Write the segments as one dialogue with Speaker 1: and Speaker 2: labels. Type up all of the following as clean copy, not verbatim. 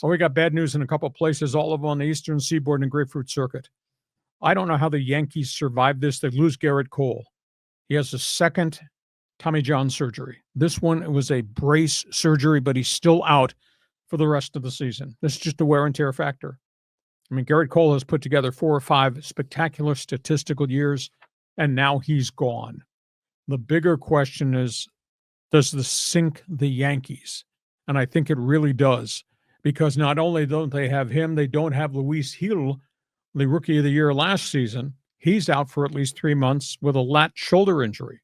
Speaker 1: Well, we got bad news in a couple of places, all of them on the Eastern Seaboard and Grapefruit Circuit. I don't know how the Yankees survived this. They lose Gerrit Cole. He has a second Tommy John surgery. This one was a brace surgery, but he's still out for the rest of the season. This is just a wear and tear factor. I mean, Gerrit Cole has put together 4 or 5 spectacular statistical years, and now he's gone. The bigger question is, does this sink the Yankees? And I think it really does, because not only don't they have him, they don't have Luis Gil, the Rookie of the Year last season. He's out for at least 3 months with a lat shoulder injury.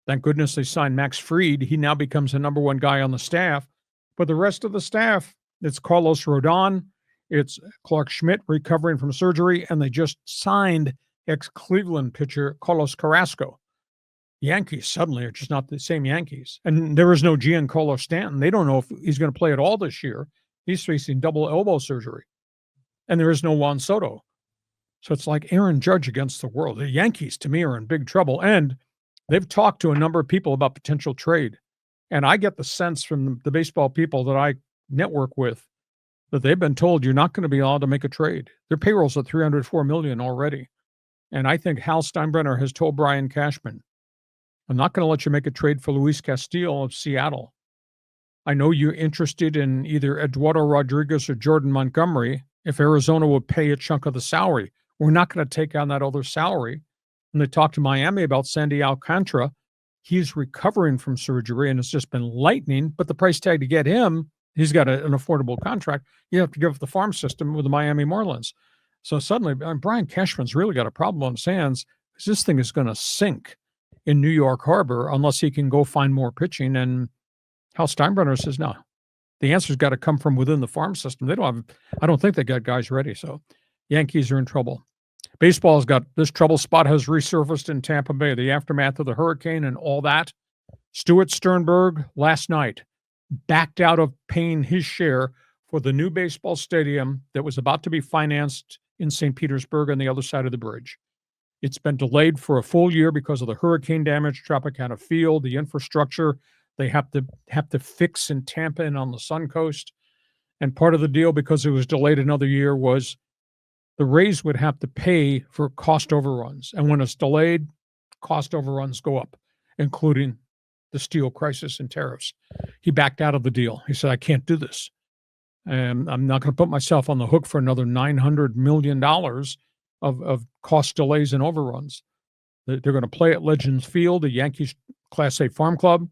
Speaker 1: Thank goodness they signed Max Fried. He now becomes the number 1 guy on the staff. But the rest of the staff, it's Carlos Rodon, it's Clark Schmidt recovering from surgery, and they just signed ex-Cleveland pitcher Carlos Carrasco. Yankees suddenly are just not the same Yankees. And there is no Giancarlo Stanton. They don't know if he's going to play at all this year. He's facing double elbow surgery. And there is no Juan Soto. So it's like Aaron Judge against the world. The Yankees, to me, are in big trouble. And they've talked to a number of people about potential trade. And I get the sense from the baseball people that I network with that they've been told you're not going to be allowed to make a trade. Their payroll's at $304 million already. And I think Hal Steinbrenner has told Brian Cashman, I'm not going to let you make a trade for Luis Castillo of Seattle. I know you're interested in either Eduardo Rodriguez or Jordan Montgomery. If Arizona would pay a chunk of the salary, we're not going to take on that other salary. And they talked to Miami about Sandy Alcantara. He's recovering from surgery and it's just been lightning, but the price tag to get him, he's got an affordable contract. You have to give up the farm system with the Miami Marlins. So suddenly, Brian Cashman's really got a problem on his hands because this thing is going to sink in New York Harbor unless he can go find more pitching. And Hal Steinbrenner says, no, the answer's got to come from within the farm system. I don't think they got guys ready. So Yankees are in trouble. Baseball's got this trouble spot has resurfaced in Tampa Bay, the aftermath of the hurricane and all that. Stuart Sternberg last night backed out of paying his share for the new baseball stadium that was about to be financed in St. Petersburg on the other side of the bridge. It's been delayed for a full year because of the hurricane damage, Tropicana Field, the infrastructure they have to fix in Tampa and on the Sun Coast. And part of the deal, because it was delayed another year, was the Rays would have to pay for cost overruns. And when it's delayed, cost overruns go up, including the steel crisis and tariffs. He backed out of the deal. He said, I can't do this. And I'm not going to put myself on the hook for another $900 million of cost delays and overruns. They're going to play at Legends Field, the Yankees Class A farm club.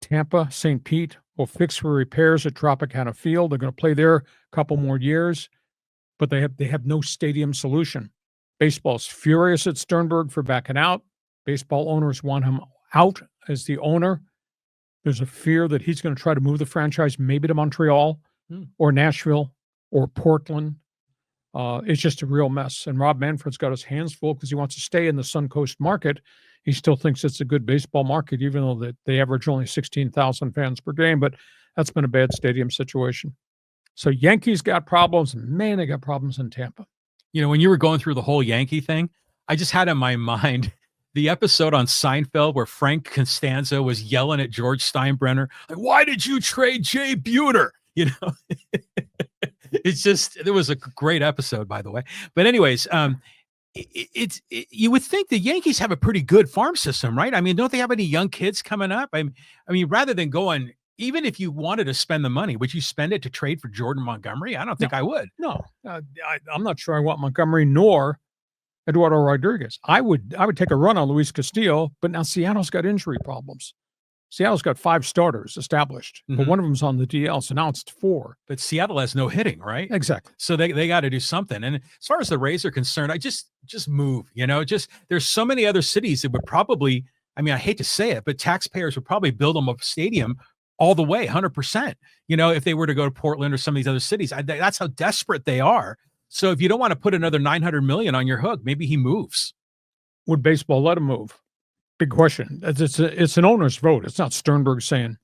Speaker 1: Tampa, St. Pete will fix for repairs at Tropicana Field. They're going to play there a couple more years, but they have no stadium solution. Baseball's furious at Sternberg for backing out. Baseball owners want him out as the owner. There's a fear that he's going to try to move the franchise maybe to Montreal or Nashville or Portland. It's just a real mess. And Rob Manfred's got his hands full because he wants to stay in the Suncoast market. He still thinks it's a good baseball market, even though they average only 16,000 fans per game. But that's been a bad stadium situation. So Yankees got problems. Man, they got problems in Tampa.
Speaker 2: You know, when you were going through the whole Yankee thing, I just had in my mind the episode on Seinfeld where Frank Costanza was yelling at George Steinbrenner, like, why did you trade Jay Buhner? You know, it was a great episode, by the way. But anyways, you would think the Yankees have a pretty good farm system, right? I mean, don't they have any young kids coming up? I mean, rather than going, even if you wanted to spend the money, would you spend it to trade for Jordan Montgomery? I don't think I would.
Speaker 1: No, I'm not sure I want Montgomery nor Eduardo Rodriguez. I would take a run on Luis Castillo, but now Seattle's got injury problems. Seattle's got 5 starters established, but one of them's on the DL, so now it's 4.
Speaker 2: But Seattle has no hitting, right?
Speaker 1: Exactly.
Speaker 2: So they got to do something. And as far as the Rays are concerned, I just move, you know, there's so many other cities that would probably, I mean, I hate to say it, but taxpayers would probably build them a stadium all the way, 100%, you know, if they were to go to Portland or some of these other cities. That's how desperate they are. So if you don't want to put another $900 million on your hook, maybe he moves.
Speaker 1: Would baseball let him move? Big question. It's an owner's vote. It's not Sternberg saying,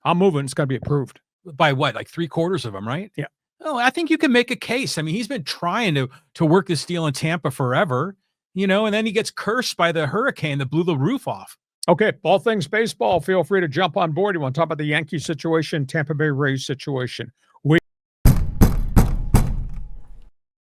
Speaker 1: I'm moving. It's got to be approved.
Speaker 2: By what? Like 3/4 of them, right?
Speaker 1: Yeah.
Speaker 2: Oh, I think you can make a case. I mean, he's been trying to work this deal in Tampa forever, you know, and then he gets cursed by the hurricane that blew the roof off.
Speaker 1: Okay, all things baseball. Feel free to jump on board. You want to talk about the Yankee situation, Tampa Bay Rays situation.